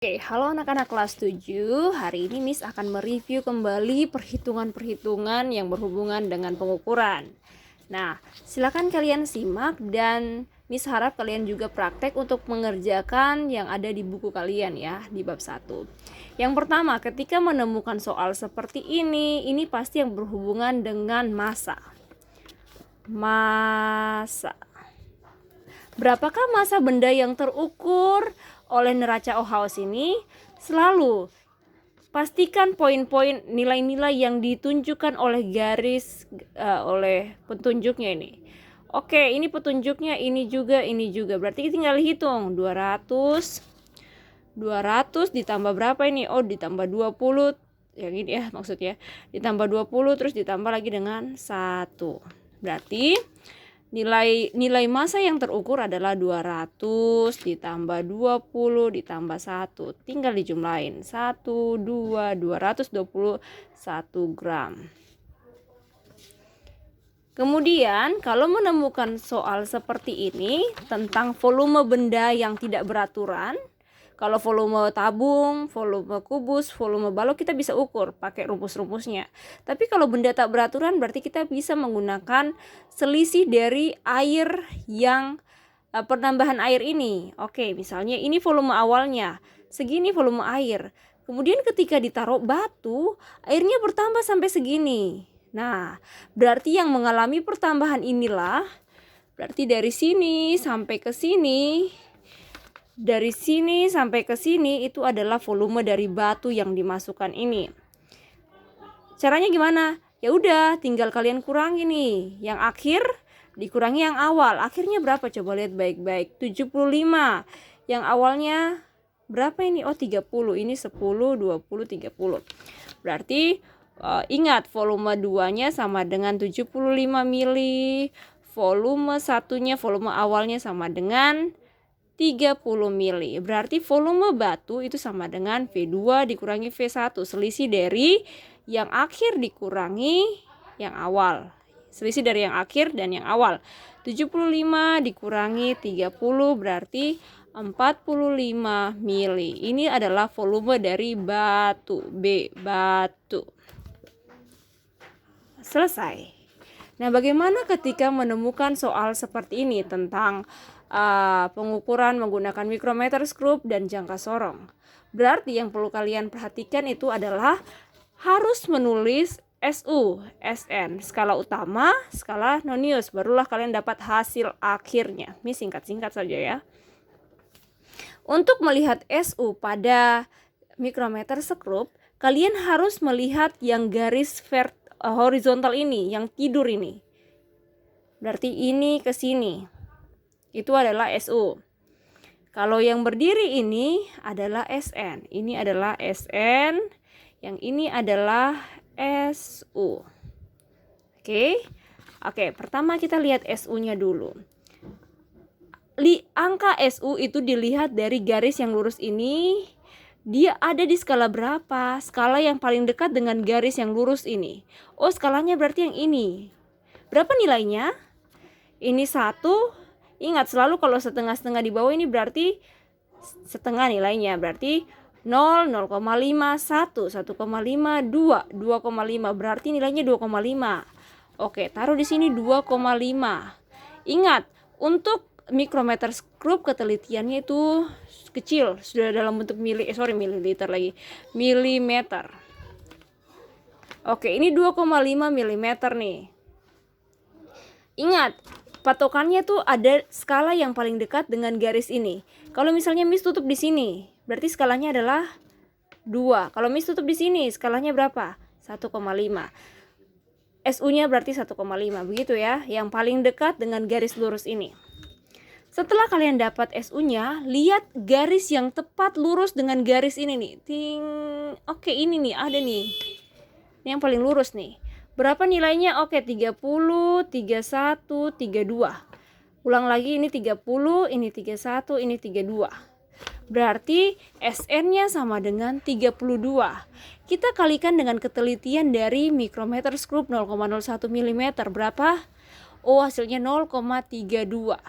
Oke, halo anak-anak kelas 7. Hari ini Miss akan mereview kembali perhitungan-perhitungan yang berhubungan dengan pengukuran. Nah, silakan kalian simak dan Miss harap kalian juga praktek untuk mengerjakan yang ada di buku kalian ya, di bab 1. Yang pertama, ketika menemukan soal seperti ini pasti yang berhubungan dengan massa. Massa. Berapakah massa benda yang terukur oleh neraca Ohaus ini? Selalu pastikan poin-poin nilai-nilai yang ditunjukkan oleh garis oleh petunjuknya ini. Oke, ini petunjuknya ini juga. Berarti kita tinggal hitung 200 ditambah berapa ini? Oh, ditambah 20. Yang ini ya maksudnya. Ditambah 20 terus ditambah lagi dengan 1. Berarti nilai massa yang terukur adalah 200 ditambah 20 ditambah 1. Tinggal dijumlahin. 221 gram. Kemudian kalau menemukan soal seperti ini tentang volume benda yang tidak beraturan, kalau volume tabung, volume kubus, volume balok kita bisa ukur pakai rumus-rumusnya. Tapi kalau benda tak beraturan berarti kita bisa menggunakan selisih dari air yang penambahan air ini. Oke, misalnya ini volume awalnya, segini volume air. Kemudian ketika ditaruh batu, airnya bertambah sampai segini. Nah, berarti yang mengalami pertambahan inilah berarti dari sini sampai ke sini. Dari sini sampai ke sini itu adalah volume dari batu yang dimasukkan ini. Caranya gimana? Ya udah, tinggal kalian kurangi nih. Yang akhir dikurangi yang awal. Akhirnya berapa? Coba lihat baik-baik. 75. Yang awalnya berapa ini? Oh, 30. Ini 10, 20, 30. Berarti ingat volume 2-nya sama dengan 75 mili. Volume 1-nya, volume awalnya sama dengan 30 mili. Berarti volume batu itu sama dengan V2 dikurangi V1. Selisih dari yang akhir dikurangi yang awal. Selisih dari yang akhir dan yang awal. 75 dikurangi 30 berarti 45 mili. Ini adalah volume dari batu. B. Batu. Selesai. Nah, bagaimana ketika menemukan soal seperti ini tentang pengukuran menggunakan mikrometer skrup dan jangka sorong? Berarti yang perlu kalian perhatikan itu adalah harus menulis SU, SN, skala utama, skala nonius, barulah kalian dapat hasil akhirnya. Ini singkat-singkat saja ya. Untuk melihat SU pada mikrometer skrup, kalian harus melihat yang garis horizontal ini, yang tidur ini. Berarti ini ke sini. Itu adalah SU. Kalau yang berdiri ini adalah SN. Ini adalah SN. Yang ini adalah SU. Oke. Pertama kita lihat SU-nya dulu. Angka SU itu dilihat dari garis yang lurus ini. Dia ada di skala berapa? Skala yang paling dekat dengan garis yang lurus ini. Oh, skalanya berarti yang ini. Berapa nilainya? Ini 1. Ingat selalu kalau setengah-setengah di bawah ini berarti setengah nilainya. Berarti 0, 0,5, 1, 1,5, 2, 2,5. Berarti nilainya 2,5. Oke, taruh di sini 2,5. Ingat, untuk mikrometer skrup ketelitiannya itu kecil, sudah dalam bentuk mililiter lagi. Milimeter. Oke, ini 2,5 mm nih. Ingat, patokannya tuh ada skala yang paling dekat dengan garis ini. Kalau misalnya Miss tutup di sini, berarti skalanya adalah 2. Kalau Miss tutup di sini, skalanya berapa? 1,5. SU-nya berarti 1,5. Begitu ya, yang paling dekat dengan garis lurus ini. Setelah kalian dapat SU-nya, lihat garis yang tepat lurus dengan garis ini nih. Oke, ini nih, ada nih. Ini yang paling lurus nih. Berapa nilainya? Oke, 30, 31, 32. Ulang lagi, ini 30, ini 31, ini 32. Berarti SN-nya sama dengan 32. Kita kalikan dengan ketelitian dari mikrometer skrup 0,01 mm. Berapa? Oh, hasilnya 0,32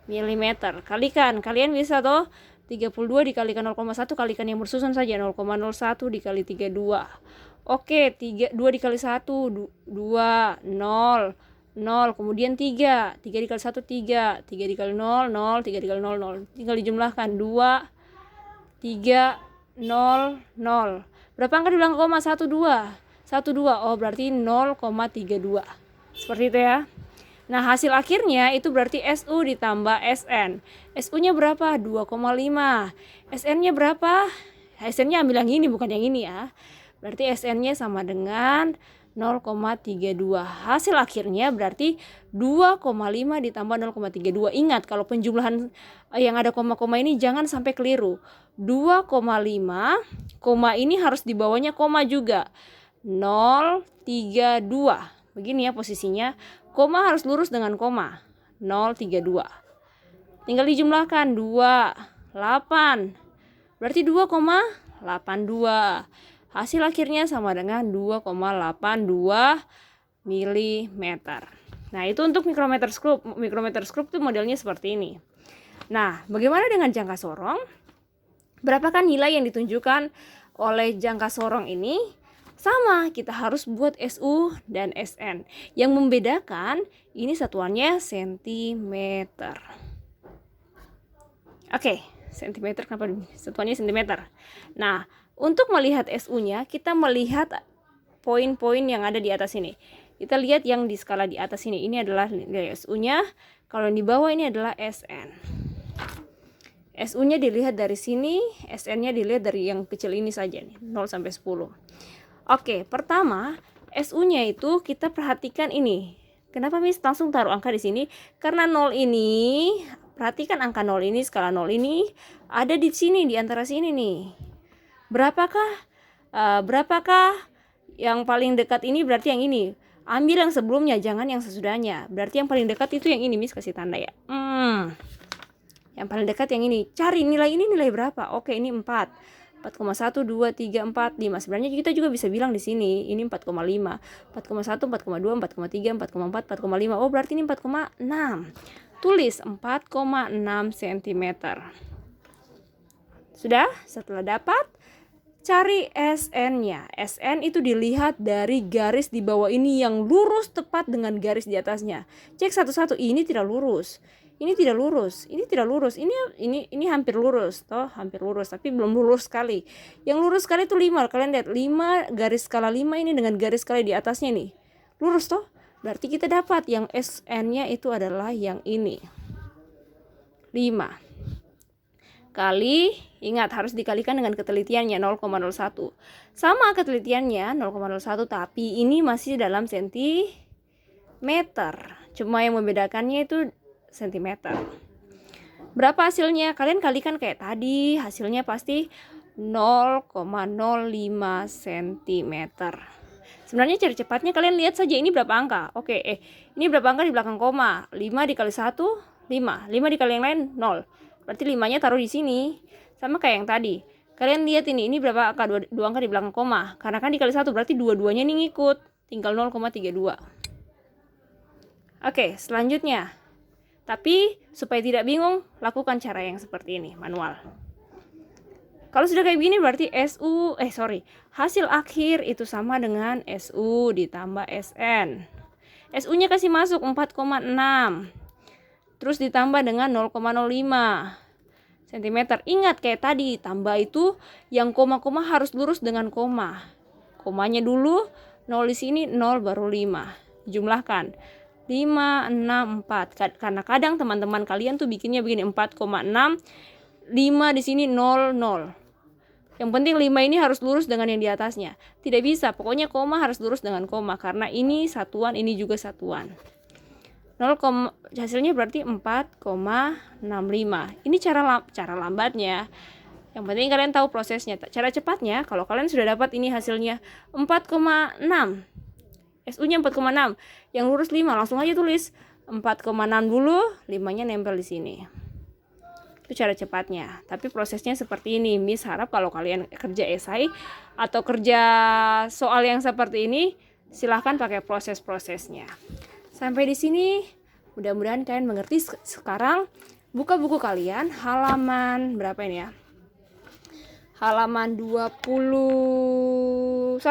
mm. Kalikan, kalian bisa toh 32 dikalikan 0,1 kalikan yang bersusun saja, 0,01 dikali 32. Oke, 2 dikali 1 2, 0, 0, kemudian 3 dikali 1 3 dikali 0 0, 3 dikali 0 0. Tinggal dijumlahkan 2 3 0 0. Berapa angka di belakang koma? 1 2. 1 2. Oh, berarti 0,32. Seperti itu ya. Nah, hasil akhirnya itu berarti SU ditambah SN. SU-nya berapa? 2,5. SN-nya berapa? SN-nya ambil yang ini, bukan yang ini ya. Berarti SN-nya sama dengan 0,32. Hasil akhirnya berarti 2,5 ditambah 0,32. Ingat, kalau penjumlahan yang ada koma-koma ini jangan sampai keliru. 2,5, koma ini harus di bawahnya koma juga. 0,32. Begini ya posisinya. Koma harus lurus dengan koma. 0,32. Tinggal dijumlahkan 2, 8. Berarti 2,82. Hasil akhirnya sama dengan 2,82 mm. Nah, itu untuk mikrometer skrup. Mikrometer skrup itu modelnya seperti ini. Nah, bagaimana dengan jangka sorong? Berapakah nilai yang ditunjukkan oleh jangka sorong ini? Sama, kita harus buat SU dan SN. Yang membedakan ini satuannya sentimeter. Oke, sentimeter, kenapa satuannya sentimeter? Nah, untuk melihat SU-nya, kita melihat poin-poin yang ada di atas ini. Kita lihat yang di skala di atas ini. Ini adalah nilai SU-nya. Kalau yang di bawah ini adalah SN. SU-nya dilihat dari sini, SN-nya dilihat dari yang kecil ini saja nih, 0 sampai 10. Oke, pertama SU-nya itu kita perhatikan ini. Kenapa Miss langsung taruh angka di sini? Karena 0 ini, perhatikan angka 0 ini, skala 0 ini ada di sini, di antara sini nih. Berapakah yang paling dekat ini? Berarti yang ini. Ambil yang sebelumnya, jangan yang sesudahnya. Berarti yang paling dekat itu yang ini, Miss kasih tanda ya. Yang paling dekat yang ini. Cari nilai ini nilai berapa? Oke, ini 4. 4,1, 2, 3, 4, 5. Sebenarnya kita juga bisa bilang di sini ini 4,5. 4,1, 4,2, 4,3, 4,4, 4,5. Oh, berarti ini 4,6. Tulis 4,6 cm. Sudah? Setelah dapat, cari SN-nya. SN itu dilihat dari garis di bawah ini yang lurus tepat dengan garis di atasnya. Cek satu-satu, ini tidak lurus. Ini tidak lurus, ini tidak lurus, ini hampir lurus, toh hampir lurus, tapi belum lurus sekali. Yang lurus sekali itu 5, kalian lihat 5 garis skala 5 ini dengan garis skala di atasnya nih, lurus toh. Berarti kita dapat yang SN-nya itu adalah yang ini, 5 kali, ingat harus dikalikan dengan ketelitiannya 0,01. Sama ketelitiannya 0,01, tapi ini masih dalam sentimeter. Cuma yang membedakannya itu sentimeter. Berapa hasilnya? Kalian kalikan kayak tadi, hasilnya pasti 0,05 cm. Sebenarnya cari cepatnya kalian lihat saja ini berapa angka. Oke, ini berapa angka di belakang koma? 5 dikali 1, 5. 5 dikali yang lain 0. Berarti 5-nya taruh di sini. Sama kayak yang tadi. Kalian lihat ini berapa angka? 2 angka di belakang koma. Karena kan dikali 1 berarti dua-duanya ini ngikut. Tinggal 0,32. Oke, selanjutnya. Tapi supaya tidak bingung, lakukan cara yang seperti ini, manual. Kalau sudah kayak gini berarti hasil akhir itu sama dengan SU ditambah SN. SU-nya kasih masuk 4,6. Terus ditambah dengan 0,05 cm. Ingat kayak tadi, tambah itu yang koma-koma harus lurus dengan koma. Komanya dulu, 0 di sini, 0 baru 5. Jumlahkan. 5, 6, 4. Karena kadang teman-teman kalian tuh bikinnya begini, 4,6, 5 di sini 0, 0. Yang penting 5 ini harus lurus dengan yang di atasnya. Tidak bisa, pokoknya koma harus lurus dengan koma. Karena ini satuan, ini juga satuan. 0, hasilnya berarti 4,65. Ini cara lambatnya. Yang penting kalian tahu prosesnya. Cara cepatnya, kalau kalian sudah dapat ini hasilnya 4,6. SU-nya 4,6. Yang lurus 5, langsung aja tulis 4,6 dulu, 5-nya nempel di sini. Itu cara cepatnya. Tapi prosesnya seperti ini. Miss harap kalau kalian kerja esai atau kerja soal yang seperti ini, silahkan pakai proses-prosesnya. Sampai di sini, mudah-mudahan kalian mengerti sekarang buka buku kalian halaman berapa ini ya? Halaman 21.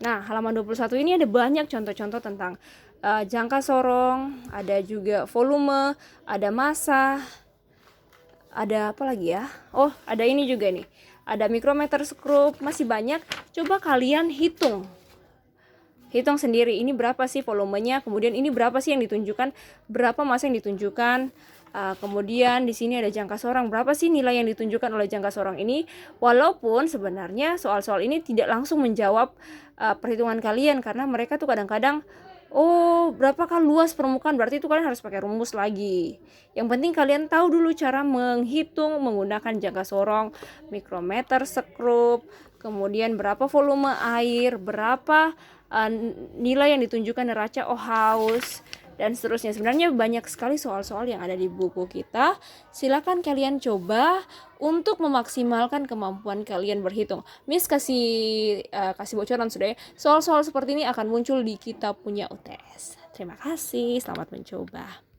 Nah, halaman 21 ini ada banyak contoh-contoh tentang jangka sorong, ada juga volume, ada massa, ada apa lagi ya? Oh, ada ini juga nih. Ada mikrometer skrup, masih banyak. Coba kalian hitung. Hitung sendiri, ini berapa sih volumenya, kemudian ini berapa sih yang ditunjukkan, berapa massa yang ditunjukkan. Kemudian di sini ada jangka sorong, berapa sih nilai yang ditunjukkan oleh jangka sorong ini. Walaupun sebenarnya soal-soal ini tidak langsung menjawab perhitungan kalian, karena mereka tuh kadang-kadang berapakah luas permukaan, berarti itu kalian harus pakai rumus lagi. Yang penting kalian tahu dulu cara menghitung menggunakan jangka sorong, mikrometer skrup, kemudian berapa volume air, berapa nilai yang ditunjukkan neraca Ohaus, dan seterusnya. Sebenarnya banyak sekali soal-soal yang ada di buku kita. Silakan kalian coba untuk memaksimalkan kemampuan kalian berhitung. Miss kasih bocoran sudah ya. Soal-soal seperti ini akan muncul di kita punya UTS. Terima kasih, selamat mencoba.